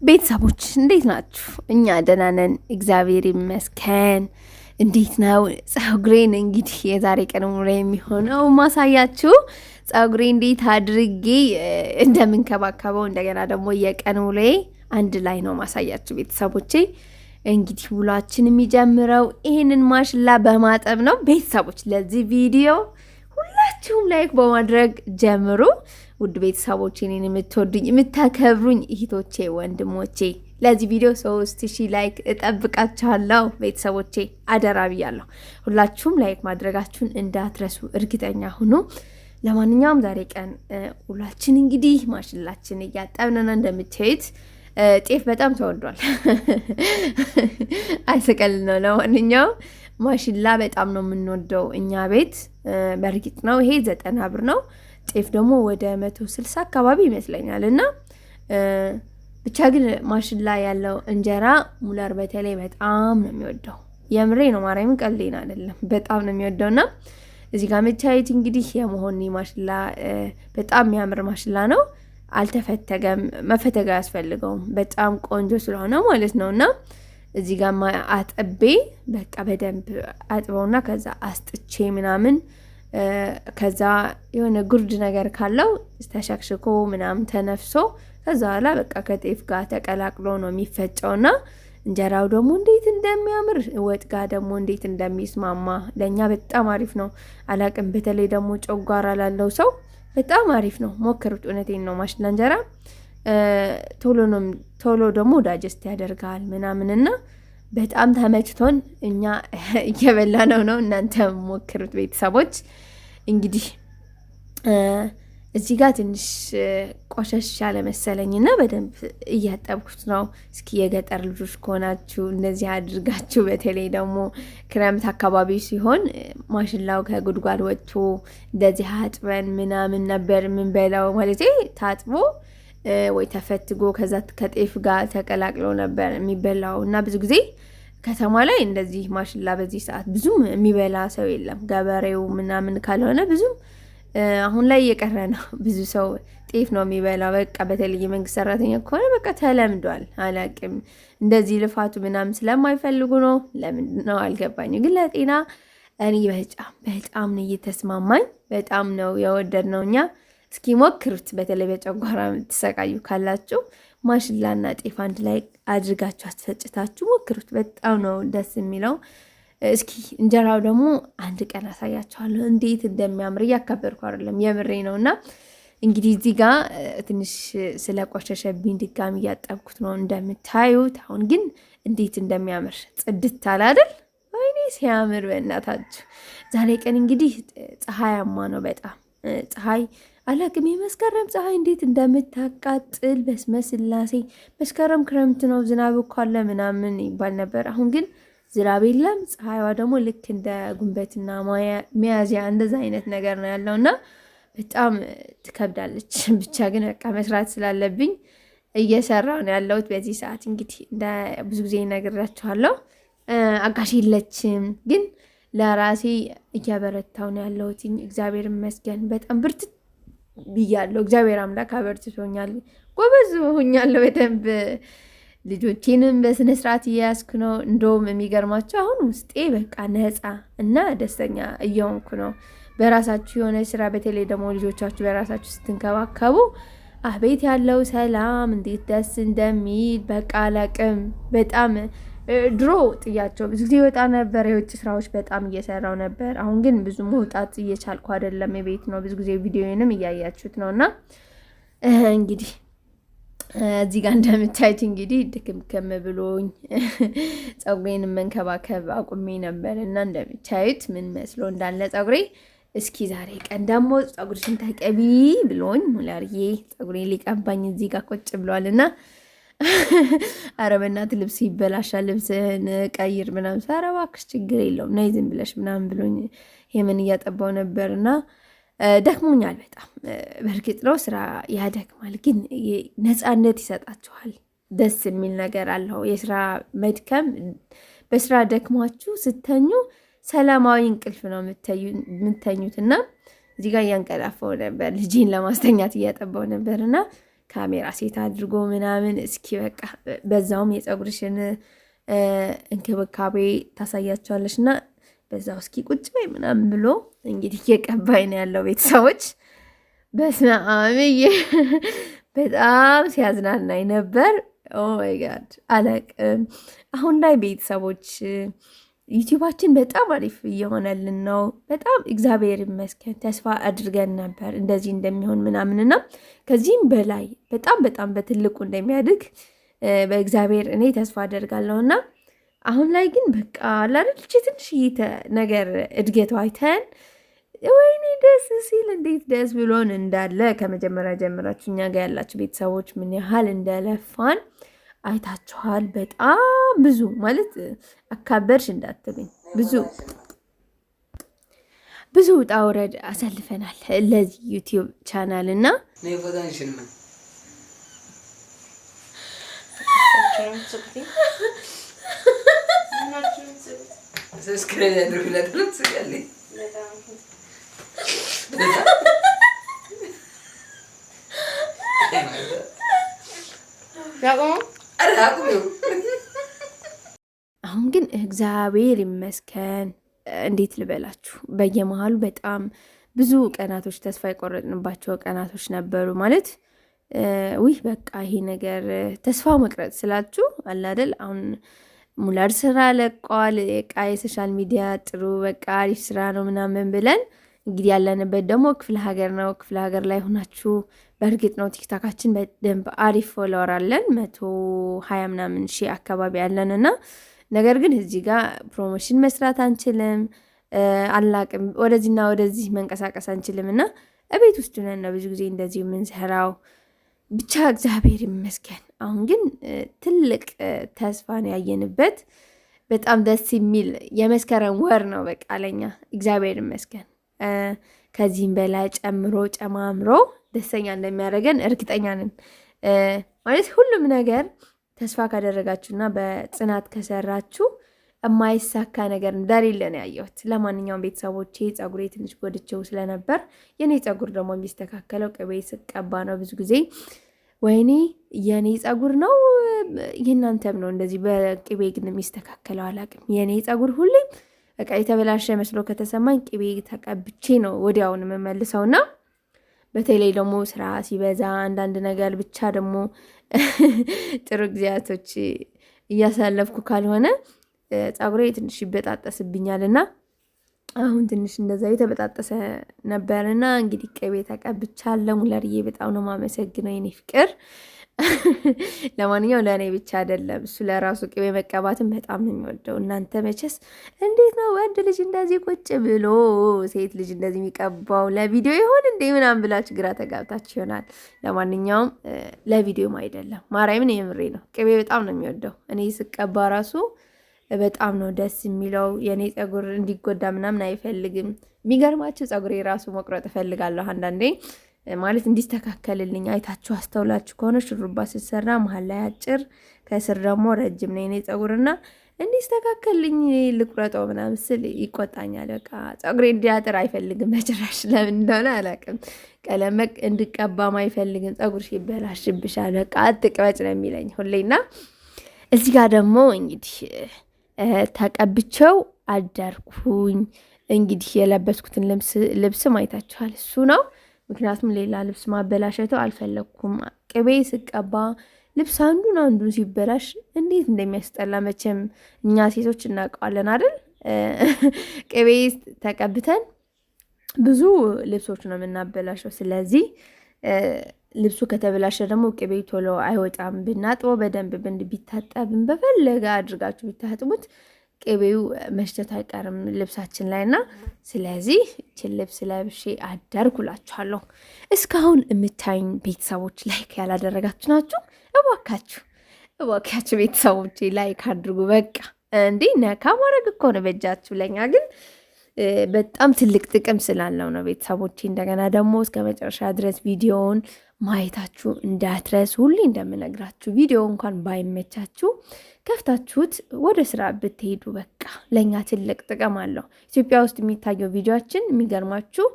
ቤተሰቦች እንዴት ናችሁ? እኛ ደህና ነን፣ እግዚአብሔር ይመስገን። እንዴት ነው ፀጉሬን? እንግዲህ የዛሬ ቀን ሙሉ የሚሆነው ማሳያችሁ ፀጉሬ እንዴት አድርጌ እንደምንከባከበው እንደገና ደግሞ የቀን ውሎዬ አንድ ላይ ነው ማሳያችሁ ቤተሰቦቼ። እንግዲህ ውሏችን የሚጀምረው ይሄንን ማሽላ በማጠብ ነው ቤተሰቦች። ለዚህ ቪዲዮ ሁላችሁም ላይክ በማድረግ ጀምሩ። ውድ ቤተሰቦቼ፣ እኔን የምትወዱኝ የምታከብሩኝ እህቶቼ ወንድሞቼ፣ ለዚህ ቪዲዮ 3000 ላይክ እጠብቃችኋለሁ ቤተሰቦቼ፣ አደራ ብያለሁ። ሁላችሁም ላይክ ማድረጋችሁን እንዳትረሱ እርግጠኛ ሁኑ። ለማንኛውም ዛሬ ቀን ውሏችን እንግዲህ ማሽላችን እያጠብን ነው። እንደምታዩት ጤፍ በጣም ተወዷል። አይሰቀል ነው። ለማንኛውም ማሽላ በጣም ነው የምንወደው እኛ ቤት። በእርግጥ ነው ይሄ 90 ብር ነው። ጤፍ ደግሞ ወደ 160 አካባቢ ይመስለኛል። እና ብቻ ግን ማሽላ ያለው እንጀራ ሙለር በተለይ በጣም ነው የሚወደው። የምሬ ነው፣ ማርያምን ቀልዴን አይደለም። በጣም ነው የሚወደውና እዚህ ጋር መታየት እንግዲህ የመሆኒ ማሽላ በጣም የሚያምር ማሽላ ነው። አልተፈተገም፣ መፈተግ አያስፈልገውም። በጣም ቆንጆ ስለሆነ ማለት ነውና እዚህ ጋር አጥቤ በቃ በደንብ አጥበውና ከዛ አስጥቼ ምናምን ከዛ የሆነ ጉርድ ነገር ካለው ተሸክሽኮ ምናምን ተነፍሶ ከዛ ኋላ በቃ ከጤፍ ጋር ተቀላቅሎ ነው የሚፈጨውና እንጀራው ደግሞ እንዴት እንደሚያምር ወጥ ጋር ደግሞ እንዴት እንደሚስማማ ለኛ በጣም አሪፍ ነው። አላቅም፣ በተለይ ደግሞ ጨጓራ ላለው ሰው በጣም አሪፍ ነው። ሞክሩት፣ እውነቴን ነው። ማሽላ እንጀራ ቶሎ ደግሞ ዳጀስት ያደርጋል ምናምንና በጣም ተመችቶን እኛ እየበላነው ነው። እናንተ ሞክሩት ቤተሰቦች። እንግዲህ እዚህ ጋር ትንሽ ቆሸሽ ያለ መሰለኝና በደንብ እያጠብኩት ነው። እስኪ የገጠር ልጆች ከሆናችሁ እንደዚህ አድርጋችሁ፣ በተለይ ደግሞ ክረምት አካባቢ ሲሆን ማሽላው ከጉድጓድ ወጥቶ እንደዚህ አጥበን ምናምን ነበር የምንበላው። ማለት ታጥቦ ወይ ተፈትጎ ከዛ ከጤፍ ጋር ተቀላቅሎ ነበር የሚበላው እና ብዙ ጊዜ ከተማ ላይ እንደዚህ ማሽላ በዚህ ሰዓት ብዙም የሚበላ ሰው የለም። ገበሬው ምናምን ካልሆነ ብዙም አሁን ላይ እየቀረ ነው። ብዙ ሰው ጤፍ ነው የሚበላው። በቃ በተለይ መንግስት ሰራተኛ ከሆነ በቃ ተለምዷል። አላቅም፣ እንደዚህ ልፋቱ ምናምን ስለማይፈልጉ ነው። ለምንድን ነው አልገባኝም። ግን ለጤና እኔ በጣም ነው እየተስማማኝ፣ በጣም ነው የወደድነው እኛ። እስኪ ሞክሩት። በተለይ በጨጓራ የምትሰቃዩ ካላችሁ ማሽላና ጤፍ አንድ ላይ አድርጋችሁ አስፈጭታችሁ ሞክሩት። በጣም ነው ደስ የሚለው። እስኪ እንጀራው ደግሞ አንድ ቀን አሳያችኋለሁ እንዴት እንደሚያምር። እያካበርኩ አይደለም፣ የምሬ ነው። እና እንግዲህ እዚህ ጋር ትንሽ ስለቆሸሸብኝ ድጋሚ እያጠብኩት ነው እንደምታዩት። አሁን ግን እንዴት እንደሚያምር ጽድት አለ አይደል? ወይኔ ሲያምር በእናታችሁ። ዛሬ ቀን እንግዲህ ፀሐያማ ነው በጣም ፀሐይ። አላቅም፣ የመስከረም ፀሐይ እንዴት እንደምታቃጥል በስመ ስላሴ። መስከረም ክረምት ነው ዝናብ እኮ አለ ምናምን ይባል ነበር። አሁን ግን ዝናብ የለም። ፀሐይዋ ደግሞ ልክ እንደ ጉንበትና ሚያዝያ እንደዛ አይነት ነገር ነው ያለውና በጣም ትከብዳለች። ብቻ ግን በቃ መስራት ስላለብኝ እየሰራሁ ነው ያለሁት በዚህ ሰዓት። እንግዲህ ብዙ ጊዜ ነግራችኋለሁ፣ አጋሽ የለችም፣ ግን ለራሴ እያበረታሁ ነው ያለሁት። እግዚአብሔር ይመስገን በጣም ብርትት ብያለሁ። እግዚአብሔር አምላክ አበርትቶኛል፣ ጎበዝ ሆኛለሁ በደንብ። ልጆቼንም በስነ ስርዓት እያያዝኩ ነው። እንደውም የሚገርማቸው አሁን ውስጤ በቃ ነፃ እና ደስተኛ እየሆንኩ ነው። በራሳችሁ የሆነ ስራ፣ በተለይ ደግሞ ልጆቻችሁ በራሳችሁ ስትንከባከቡ አቤት ያለው ሰላም እንዴት ደስ እንደሚል በቃ አላቅም። በጣም ድሮ ጥያቸው ብዙ ጊዜ ወጣ ነበር፣ የውጭ ስራዎች በጣም እየሰራው ነበር። አሁን ግን ብዙ መውጣት እየቻልኩ አይደለም፣ የቤት ነው ብዙ ጊዜ። ቪዲዮንም እያያችሁት ነውና እንግዲህ እዚህ ጋር እንደምታዩት እንግዲህ ድክምክም ብሎኝ ፀጉሬን መንከባከብ አቁሜ ነበር እና እንደምታዩት ምን መስሎ እንዳለ ፀጉሬ። እስኪ ዛሬ ቀን ደግሞ ፀጉርሽን ተቀቢ ብሎኝ ሙላርዬ ፀጉሬን ሊቀባኝ እዚህ ጋር ቁጭ ብሏልና ኧረ በእናትህ ልብስ ይበላሻል፣ ልብስህን ቀይር ምናምን። ኧረ እባክሽ ችግር የለውም ነይ ዝም ብለሽ ምናምን ብሎኝ የምን እያጠባው ነበርና ደክሞኛል በጣም በእርግጥ ነው ስራ ያደክማል፣ ግን ነፃነት ይሰጣችኋል። ደስ የሚል ነገር አለው የስራ መድከም። በስራ ደክሟችሁ ስተኙ ሰላማዊ እንቅልፍ ነው የምተኙት። እና እዚህ ጋር እያንቀላፈው ነበር፣ ልጄን ለማስተኛት እያጠባው ነበር እና ካሜራ ሴት አድርጎ ምናምን እስኪ በቃ በዛውም የፀጉርሽን እንክብካቤ ታሳያቸዋለች እና በዛው እስኪ ቁጭ በይ ምናምን ብሎ እንግዲህ እየቀባይ ነው ያለው። ቤተሰቦች በስመ አብ በጣም ሲያዝናናኝ ነበር። ኦ ማይ ጋድ አላቅም። አሁን ላይ ቤተሰቦች ዩቲዩባችን በጣም አሪፍ እየሆነልን ነው። በጣም እግዚአብሔር ይመስገን። ተስፋ አድርገን ነበር እንደዚህ እንደሚሆን ምናምንና ከዚህም በላይ በጣም በጣም በትልቁ እንደሚያድግ በእግዚአብሔር እኔ ተስፋ አደርጋለሁና አሁን ላይ ግን በቃ ላልች ትንሽ ነገር እድገቱ አይተን ወይኔ ደስ ሲል እንዴት ደስ ብሎን እንዳለ ከመጀመሪያ ጀምራችሁ እኛ ጋር ያላችሁ ቤተሰቦች ምን ያህል እንደለፋን አይታችኋል። በጣም ብዙ ማለት አካበርሽ እንዳትሉኝ ብዙ ውጣ ውረድ አሳልፈናል ለዚህ ዩቲዩብ ቻናል እና አሁን ግን እግዚአብሔር ይመስገን እንዴት ልበላችሁ፣ በየመሃሉ በጣም ብዙ ቀናቶች ተስፋ የቆረጥንባቸው ቀናቶች ነበሩ። ማለት ውይ በቃ ይሄ ነገር ተስፋ መቅረጥ ስላችሁ አለ አይደል። አሁን ሙላር ስራ ለቋል፣ የቃ የሶሻል ሚዲያ ጥሩ በቃ አሪፍ ስራ ነው ምናምን ብለን እንግዲህ ያለንበት ደግሞ ክፍለ ሀገር ነው። ክፍለ ሀገር ላይ ሆናችሁ በእርግጥ ነው ቲክታካችን በደንብ አሪፍ ፎሎወር አለን 120 ምናምን ሺህ አካባቢ ያለን እና ነገር ግን እዚህ ጋር ፕሮሞሽን መስራት አንችልም፣ አላቅም ወደዚህና ወደዚህ መንቀሳቀስ አንችልም እና እቤት ውስጥ ነን ነው ብዙ ጊዜ እንደዚህ የምንሰራው። ብቻ እግዚአብሔር ይመስገን አሁን ግን ትልቅ ተስፋን ያየንበት በጣም ደስ የሚል የመስከረም ወር ነው በቃ ለኛ እግዚአብሔር ይመስገን። ከዚህም በላይ ጨምሮ ጨማምሮ ደስተኛ እንደሚያደርገን እርግጠኛ ነን። ማለት ሁሉም ነገር ተስፋ ካደረጋችሁና በጽናት ከሰራችሁ የማይሳካ ነገር እንደሌለ ነው ያየሁት። ለማንኛውም ቤተሰቦቼ ፀጉሬ ትንሽ ጎድቼው ስለነበር የኔ ፀጉር ደግሞ የሚስተካከለው ቅቤ ስቀባ ነው። ብዙ ጊዜ ወይኔ የኔ ፀጉር ነው የእናንተም ነው እንደዚህ በቅቤ ግን የሚስተካከለው አላቅም። የኔ ፀጉር ሁሌም በቃ የተበላሸ መስሎ ከተሰማኝ ቅቤ ተቀብቼ ነው ወዲያውን የምመልሰውና በተለይ ደግሞ ስራ ሲበዛ አንዳንድ ነገር ብቻ ደግሞ ጥሩ ጊዜያቶች እያሳለፍኩ ካልሆነ ፀጉሬ ትንሽ ይበጣጠስብኛል እና አሁን ትንሽ እንደዛ የተበጣጠሰ ነበርና እንግዲህ ቅቤ ተቀብቻለሁ። ሙለርዬ በጣም ነው ማመሰግነው የኔ ፍቅር። ለማንኛውም ለእኔ ብቻ አይደለም እሱ ለራሱ ቅቤ መቀባትን በጣም ነው የሚወደው። እናንተ መቼስ እንዴት ነው ወንድ ልጅ እንደዚህ ቁጭ ብሎ ሴት ልጅ እንደዚህ የሚቀባው ለቪዲዮ ይሆን እንዴ ምናምን ብላችሁ ግራ ተጋብታችሁ ይሆናል። ለማንኛውም ለቪዲዮም አይደለም፣ ማርያምን የምሬ ነው። ቅቤ በጣም ነው የሚወደው። እኔ ስቀባ ራሱ በጣም ነው ደስ የሚለው። የእኔ ፀጉር እንዲጎዳ ምናምን አይፈልግም። የሚገርማችሁ ፀጉሬ ራሱ መቁረጥ እፈልጋለሁ አንዳንዴ ማለት እንዲስተካከልልኝ። አይታችሁ አስተውላችሁ ከሆነ ሹሩባ ስትሰራ መሀል ላይ አጭር ከስር ደግሞ ረጅም ነው የኔ ፀጉርና እንዲስተካከልልኝ ልቁረጠው ምናምን ስል ይቆጣኛል። በቃ ፀጉሬ እንዲያጥር አይፈልግም በጭራሽ። ለምን እንደሆነ አላውቅም። ቀለመቅ እንድቀባም አይፈልግም። ፀጉርሽ ይበላሽብሻል በቃ አትቅበጭ ነው የሚለኝ ሁሌና እዚህ ጋር ደግሞ እንግዲህ ተቀብቼው አደርኩኝ። እንግዲህ የለበስኩትን ልብስም አይታችኋል፣ እሱ ነው። ምክንያቱም ሌላ ልብስ ማበላሸተው አልፈለግኩም። ቅቤ ስቀባ ልብስ አንዱን ሲበላሽ እንዴት እንደሚያስጠላ መቼም እኛ ሴቶች እናውቀዋለን አይደል? ቅቤ ተቀብተን ብዙ ልብሶች ነው የምናበላሸው። ስለዚህ ልብሱ ከተበላሸ ደግሞ ቅቤው ቶሎ አይወጣም። ብናጥበው በደንብ ቢታጠብም በፈለገ አድርጋችሁ ቢታጥቡት ቅቤው መሽተት አይቀርም ልብሳችን ላይ እና ስለዚህ ይህችን ልብስ ለብሼ አደርኩላችኋለሁ። እስካሁን የምታዩኝ ቤተሰቦች ላይክ ያላደረጋችሁ ናችሁ። እባካችሁ ቤተሰቦች ላይክ አድርጉ። በቃ እንዴ ነካ ማድረግ እኮ ነው በእጃችሁ። ለኛ ግን በጣም ትልቅ ጥቅም ስላለው ነው ቤተሰቦቼ። እንደገና ደግሞ እስከ መጨረሻ ድረስ ቪዲዮውን ማየታችሁ እንዳትረሱ። ሁሌ እንደምነግራችሁ ቪዲዮ እንኳን ባይመቻችሁ ከፍታችሁት ወደ ስራ ብትሄዱ በቃ ለእኛ ትልቅ ጥቅም አለው። ኢትዮጵያ ውስጥ የሚታየው ቪዲዮችን የሚገርማችሁ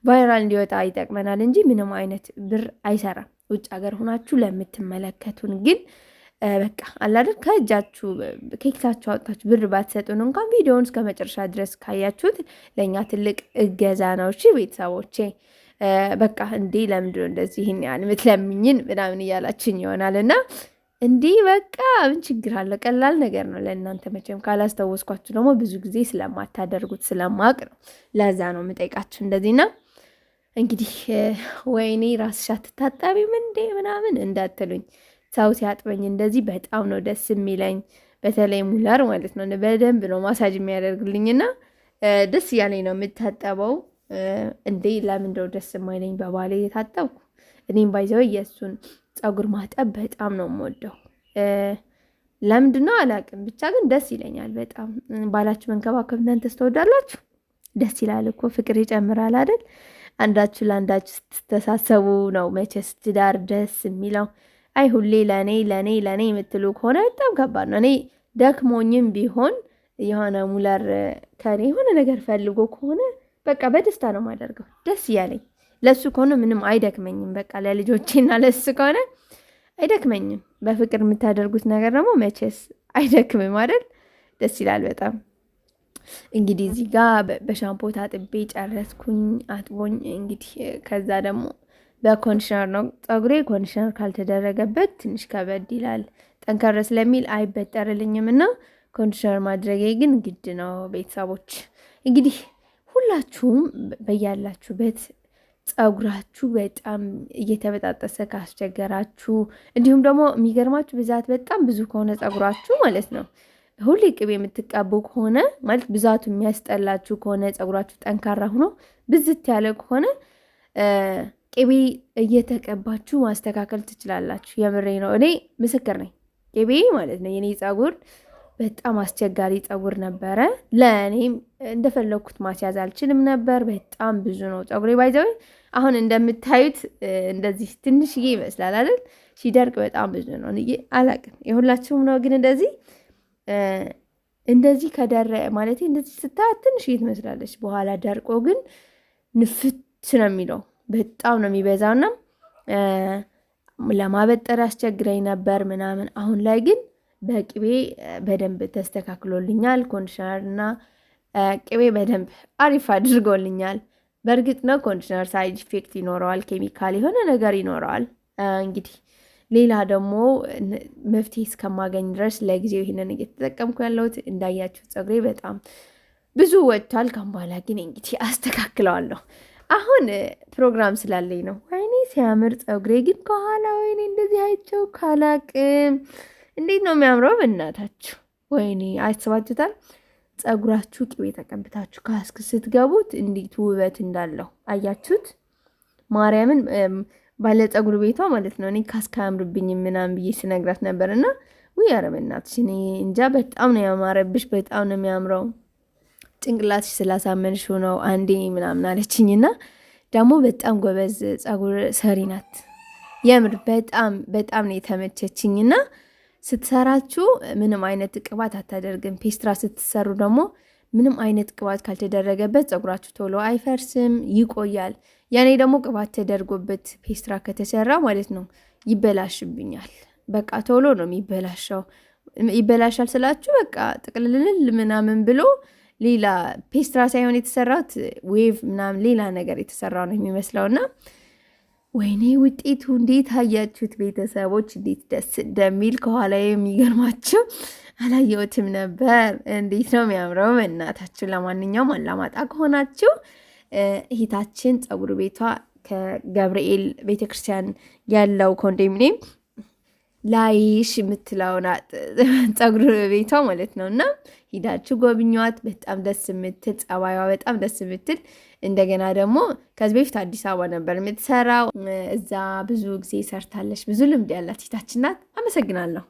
ቫይራል እንዲወጣ ይጠቅመናል እንጂ ምንም አይነት ብር አይሰራም። ውጭ ሀገር ሆናችሁ ለምትመለከቱን ግን በቃ አላደር ከእጃችሁ ከኪሳችሁ አውጥታችሁ ብር ባትሰጡን እንኳን ቪዲዮውን እስከ መጨረሻ ድረስ ካያችሁት ለእኛ ትልቅ እገዛ ነው። እሺ ቤተሰቦቼ በቃ እንዲህ ለምንድነው እንደዚህ ይህን ያህል ምትለምኝን ምናምን እያላችኝ ይሆናል እና እንዲህ በቃ ምን ችግር አለ? ቀላል ነገር ነው ለእናንተ መቼም። ካላስታወስኳችሁ ደግሞ ብዙ ጊዜ ስለማታደርጉት ስለማቅ ነው። ለዛ ነው የምጠይቃችሁ እንደዚህና እንግዲህ ወይኔ ራስሽ አትታጠቢም እንዴ ምናምን እንዳትሉኝ። ሰው ሲያጥበኝ እንደዚህ በጣም ነው ደስ የሚለኝ። በተለይ ሙለር ማለት ነው በደንብ ነው ማሳጅ የሚያደርግልኝና ደስ እያለኝ ነው የምታጠበው። እንዴ ለምንድነው ደስ የማይለኝ? በባሌ የታጠብኩ እኔም ባይዘው የእሱን ፀጉር ማጠብ በጣም ነው የምወደው። ለምንድነው አላውቅም፣ ብቻ ግን ደስ ይለኛል በጣም። ባላችሁ መንከባከብ እናንተስ ትወዳላችሁ? ደስ ይላል እኮ ፍቅር ይጨምራል አይደል? አንዳችሁ ለአንዳችሁ ስትተሳሰቡ ነው መቼስ ትዳር ደስ የሚለው። አይ ሁሌ ለኔ ለኔ ለኔ የምትሉ ከሆነ በጣም ከባድ ነው። እኔ ደክሞኝም ቢሆን የሆነ ሙለር ከኔ የሆነ ነገር ፈልጎ ከሆነ በቃ በደስታ ነው የማደርገው፣ ደስ እያለኝ። ለሱ ከሆነ ምንም አይደክመኝም። በቃ ለልጆቼና ለሱ ከሆነ አይደክመኝም። በፍቅር የምታደርጉት ነገር ደግሞ መቼስ አይደክምም አይደል? ደስ ይላል በጣም። እንግዲህ እዚህ ጋር በሻምፖ ታጥቤ ጨረስኩኝ፣ አጥቦኝ። እንግዲህ ከዛ ደግሞ በኮንዲሽነር ነው ፀጉሬ። ኮንዲሽነር ካልተደረገበት ትንሽ ከበድ ይላል፣ ጠንከር ስለሚል አይበጠርልኝም እና ኮንዲሽነር ማድረጌ ግን ግድ ነው። ቤተሰቦች እንግዲህ ሁላችሁም በያላችሁበት ፀጉራችሁ በጣም እየተበጣጠሰ ካስቸገራችሁ፣ እንዲሁም ደግሞ የሚገርማችሁ ብዛት በጣም ብዙ ከሆነ ፀጉራችሁ ማለት ነው ሁሌ ቅቤ የምትቀቡ ከሆነ ማለት ብዛቱ የሚያስጠላችሁ ከሆነ ፀጉራችሁ ጠንካራ ሆኖ ብዝት ያለ ከሆነ ቅቤ እየተቀባችሁ ማስተካከል ትችላላችሁ። የምሬ ነው፣ እኔ ምስክር ነኝ። ቅቤ ማለት ነው የኔ ፀጉር በጣም አስቸጋሪ ፀጉር ነበረ። ለእኔም እንደፈለግኩት ማስያዝ አልችልም ነበር። በጣም ብዙ ነው ፀጉሬ ባይዘው። አሁን እንደምታዩት እንደዚህ ትንሽዬ ይመስላል አይደል? ሲደርቅ በጣም ብዙ ነው። አላቅም የሁላችሁም ነው ግን እንደዚህ ከደረ ማለት እንደዚህ ስታያት ትንሽዬ ትመስላለች። በኋላ ደርቆ ግን ንፍት ነው የሚለው፣ በጣም ነው የሚበዛውና ለማበጠር ያስቸግረኝ ነበር ምናምን። አሁን ላይ ግን በቅቤ በደንብ ተስተካክሎልኛል። ኮንዲሽነር እና ቅቤ በደንብ አሪፍ አድርጎልኛል። በእርግጥ ነው ኮንዲሽነር ሳይድ ኢፌክት ይኖረዋል፣ ኬሚካል የሆነ ነገር ይኖረዋል። እንግዲህ ሌላ ደግሞ መፍትሄ እስከማገኝ ድረስ ለጊዜው ይህንን እየተጠቀምኩ ያለሁት። እንዳያችሁ ፀጉሬ በጣም ብዙ ወጥቷል። ካምባላ ግን እንግዲህ አስተካክለዋለሁ። አሁን ፕሮግራም ስላለኝ ነው። ወይኔ ሲያምር ፀጉሬ ግን ከኋላ ወይኔ እንደዚህ አይቼው ካላቅም እንዴት ነው የሚያምረው በእናታችሁ። ወይኔ አስባችሁታል? ፀጉራችሁ ቅቤ ተቀብታችሁ ካስክ ስትገቡት እንዴት ውበት እንዳለው አያችሁት? ማርያምን ባለ ፀጉር ቤቷ ማለት ነው። እኔ ካስካ አያምርብኝም ምናምን ብዬ ስነግራት ነበር እና ውይ ኧረ በእናትሽ እኔ እንጃ በጣም ነው ያማረብሽ፣ በጣም ነው የሚያምረው፣ ጭንቅላትሽ ስላሳመንሽው ነው አንዴ ምናምን አለችኝና ደግሞ በጣም ጎበዝ ፀጉር ሰሪ ናት። የምር በጣም በጣም ነው የተመቸችኝና ስትሰራችሁ ምንም አይነት ቅባት አታደርግም። ፔስትራ ስትሰሩ ደግሞ ምንም አይነት ቅባት ካልተደረገበት ፀጉራችሁ ቶሎ አይፈርስም፣ ይቆያል። ያኔ ደግሞ ቅባት ተደርጎበት ፔስትራ ከተሰራ ማለት ነው ይበላሽብኛል። በቃ ቶሎ ነው የሚበላሸው። ይበላሻል ስላችሁ በቃ ጥቅልልል ምናምን ብሎ ሌላ ፔስትራ ሳይሆን የተሰራት ዌቭ ምናምን ሌላ ነገር የተሰራው ነው የሚመስለውና ወይኔ ውጤቱ እንዴት አያችሁት ቤተሰቦች? እንዴት ደስ እንደሚል ከኋላ የሚገርማችሁ አላየሁትም ነበር። እንዴት ነው የሚያምረው በእናታችሁ። ለማንኛውም አላማጣ ከሆናችሁ እህታችን ፀጉር ቤቷ ከገብርኤል ቤተክርስቲያን ያለው ኮንዶሚኒየም ላይሽ የምትለውና ፀጉር ቤቷ ማለት ነው እና ሂዳችሁ ጎብኟት። በጣም ደስ የምትል ጸባይዋ በጣም ደስ የምትል እንደገና ደግሞ ከዚህ በፊት አዲስ አበባ ነበር የምትሰራው። እዛ ብዙ ጊዜ ሰርታለች። ብዙ ልምድ ያላት እህታችን ናት። አመሰግናለሁ።